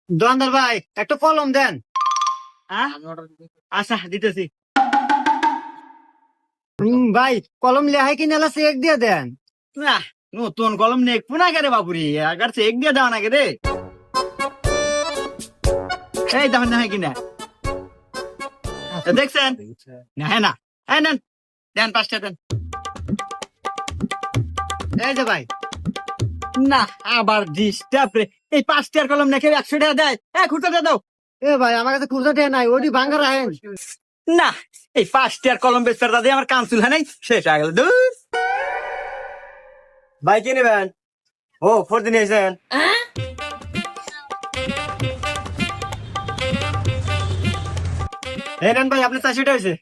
দোকানদার ভাই একটা কলম দেন। আচ্ছা দিতেছি। ভাই কলম লেহাই কিনে এলা চেক দিয়ে দেন। না নতুন কলম নেই পুনা কে রে বাপুরি আগার চেক দিয়ে দেওয়া নাকি রে। এই দেখেন না কিনা দেখছেন না? হ্যাঁ না হ্যাঁ নেন দেন 5টা দেন। এই যে ভাই না আবার ডিস্টার্ব রে। এই 5টার কলম নাকি 100 টাকা দেয়। খুঁড়তে দাও। এ ভাই আমার কাছে খুচরা টেয়া নাই, ওটি ভাঙ্গা রাখেন। না এই 5টার কলম বেচার দাদা আমার কানসুল হয় নাই শেষ হয়ে গেল। দূর ভাই কি নেবেন? ও ফোর দিন এসেছেন। এই নেন ভাই আপনি 400 টাকা হয়েছে।